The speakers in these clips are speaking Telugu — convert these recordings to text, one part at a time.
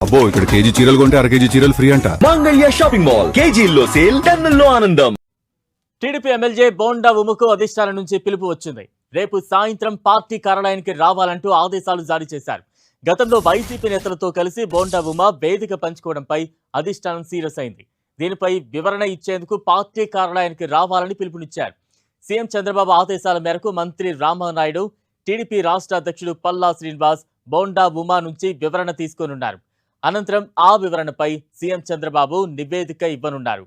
అబ్బో ఇక్కడ కేజీ చీరలు కొంటే అర కేజీ చీరలు ఫ్రీ అంట. మంగళ్య షాపింగ్ మాల్ కేజీల్లో సేల్, టన్నుల్లో ఆనందం. టీడీపీ ఎమ్మెల్యే బోండా ఉమకు అధిష్టానం నుంచి పిలుపు వచ్చింది. రేపు సాయంత్రం పార్టీ కార్యాలయానికి రావాలంటూ ఆదేశాలు జారీ చేశారు. గతంలో వైసీపీ నేతలతో కలిసి బోండా ఉమ వేదిక పంచుకోవడంపై అధిష్టానం సీరియస్ అయింది. దీనిపై వివరణ ఇచ్చేందుకు పార్టీ కార్యాలయానికి రావాలని పిలుపునిచ్చారు. సీఎం చంద్రబాబు ఆదేశాల మేరకు మంత్రి రామనాయుడు, టీడీపీ రాష్ట్ర అధ్యక్షుడు పల్లా శ్రీనివాస్ బోండా ఉమా నుంచి వివరణ తీసుకోనున్నారు. అనంతరం ఆ వివరణపై సీఎం చంద్రబాబు నివేదిక ఇవ్వనున్నారు.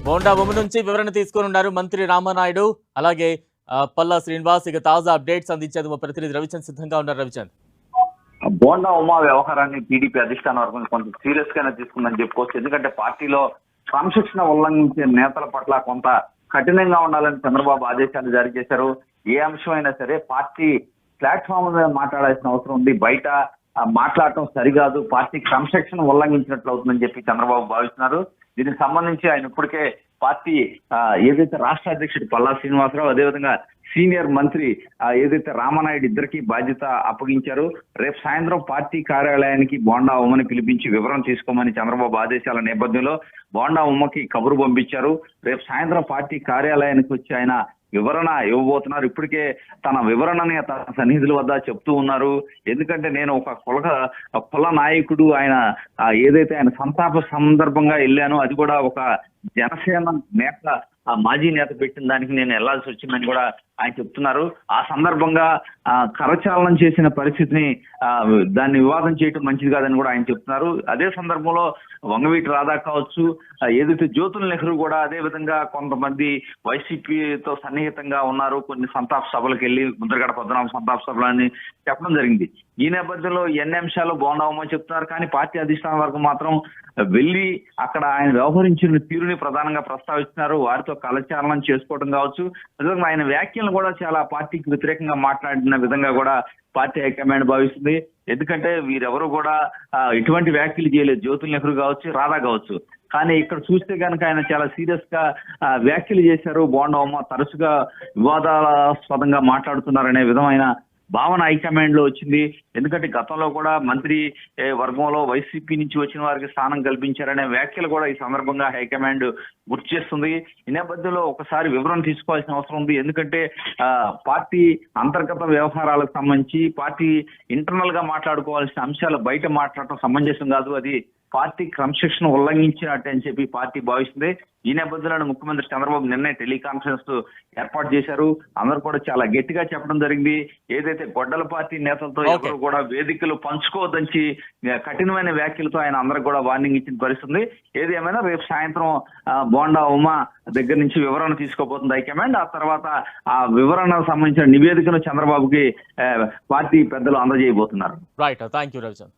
బోండా ఉమ నుంచి వివరణ తీసుకోనున్నారు మంత్రి రామనాయుడు, అలాగే పల్లా శ్రీనివాస్. ఇక తాజా అప్డేట్స్ అందించేందుకు మా ప్రతినిధి రవిచంద్ సిద్ధంగా ఉన్నారు. రవిచంద్, బోండా ఉమా వ్యవహారాన్ని టీడీపీ అధిష్టాన వర్గం కొంత సీరియస్ గానే తీసుకుందని చెప్పుకోవచ్చు. ఎందుకంటే పార్టీలో క్రమశిక్షణ ఉల్లంఘించే నేతల పట్ల కొంత కఠినంగా ఉండాలని చంద్రబాబు ఆదేశాలు జారీ చేశారు. ఏ అంశమైనా సరే పార్టీ ప్లాట్ఫామ్ మీద మాట్లాడాల్సిన అవసరం ఉంది, బయట మాట్లాడటం సరికాదు, పార్టీ క్రమశిక్షణ ఉల్లంఘించినట్లు అవుతుందని చెప్పి చంద్రబాబు భావిస్తున్నారు. దీనికి సంబంధించి ఆయన ఇప్పటికే పార్టీ ఏదైతే రాష్ట్ర అధ్యక్షుడు పల్లా శ్రీనివాసరావు, అదేవిధంగా సీనియర్ మంత్రి ఏదైతే రామనాయుడు ఇద్దరికి బాధ్యత అప్పగించారు. రేపు సాయంత్రం పార్టీ కార్యాలయానికి బోండా ఉమ్మని పిలిపించి వివరణ తీసుకోమని చంద్రబాబు ఆదేశాల నేపథ్యంలో బోండా ఉమ్మకి కబురు పంపించారు. రేపు సాయంత్రం పార్టీ కార్యాలయానికి వచ్చి ఆయన వివరణ ఇవ్వబోతున్నారు. ఇప్పటికే తన వివరణని తన సన్నిధుల వద్ద చెప్తూ ఉన్నారు. ఎందుకంటే నేను ఒక కుల నాయకుడు, ఆయన ఏదైతే ఆయన సంతాప సందర్భంగా వెళ్ళానో అది కూడా ఒక జనసేన నేత, మాజీ నేత పెట్టిన దానికి నేను వెళ్లాల్సి వచ్చిందని కూడా ఆయన చెప్తున్నారు. ఆ సందర్భంగా కరచాలనం చేసిన పరిస్థితిని దాన్ని వివాదం చేయడం మంచిది కాదని కూడా ఆయన చెప్తున్నారు. అదే సందర్భంలో వంగవీటి రాధా కావచ్చు, ఏదైతే జ్యోతుల్ నెహ్రూ కూడా అదే విధంగా కొంతమంది వైసీపీతో సన్నిహితంగా ఉన్నారు, కొన్ని సంతాప సభలకు వెళ్ళి ముద్రగడ పద్మనాభ సంతాప సభలని చెప్పడం జరిగింది. ఈ నేపథ్యంలో ఎన్ని అంశాలు బోండా ఉమ చెప్తున్నారు, కానీ పార్టీ అధిష్టాన వర్గం మాత్రం వెళ్ళి అక్కడ ఆయన వ్యవహరించిన తీరుని ప్రధానంగా ప్రస్తావిస్తున్నారు. వారితో కలచాలనం చేసుకోవడం కావచ్చు, అదేవిధంగా ఆయన వ్యాఖ్యలను కూడా చాలా పార్టీకి వ్యతిరేకంగా మాట్లాడిన విధంగా కూడా పార్టీ హైకమాండ్ భావిస్తుంది. ఎందుకంటే వీరెవరు కూడా ఎటువంటి వ్యాఖ్యలు చేయలేదు, జ్యోతుల్ నెహ్రూ కావచ్చు, రాధా కావచ్చు. కానీ ఇక్కడ చూస్తే కనుక ఆయన చాలా సీరియస్ గా వ్యాఖ్యలు చేశారు. బోండా ఉమ తరచుగా వివాదాస్పదంగా మాట్లాడుతున్నారనే విధమైన భావన హైకమాండ్ లో వచ్చింది. ఎందుకంటే గతంలో కూడా మంత్రి వర్గంలో వైసీపీ నుంచి వచ్చిన వారికి స్థానం కల్పించారనే వ్యాఖ్యలు కూడా ఈ సందర్భంగా హైకమాండ్ గుర్తు చేస్తుంది. ఈ నేపథ్యంలో ఒకసారి వివరణ తీసుకోవాల్సిన అవసరం ఉంది. ఎందుకంటే పార్టీ అంతర్గత వ్యవహారాలకు సంబంధించి పార్టీ ఇంటర్నల్ గా మాట్లాడుకోవాల్సిన అంశాలు బయట మాట్లాడటం సమంజసం కాదు, అది పార్టీ క్రమశిక్షణ ఉల్లంఘించినట్టు అని చెప్పి పార్టీ భావిస్తుంది. ఈ నేపథ్యంలో ముఖ్యమంత్రి చంద్రబాబు నిన్నే టెలికాన్ఫరెన్స్ ఏర్పాటు చేశారు. అందరూ కూడా చాలా గట్టిగా చెప్పడం జరిగింది. ఏదైతే గొడ్డల పార్టీ నేతలతో ఎవరు కూడా వేదికలు పంచుకోవద్దని కఠినమైన వ్యాఖ్యలతో ఆయన అందరికి కూడా వార్నింగ్ ఇచ్చిన పరిస్థితుంది. ఏది ఏమైనా రేపు సాయంత్రం బోండా ఉమా దగ్గర నుంచి వివరణ తీసుకోబోతుంది హైకమాండ్. ఆ తర్వాత ఆ వివరణకు సంబంధించిన నివేదికను చంద్రబాబుకి పార్టీ పెద్దలు అందజేయబోతున్నారు. Right, thank you Ravichand.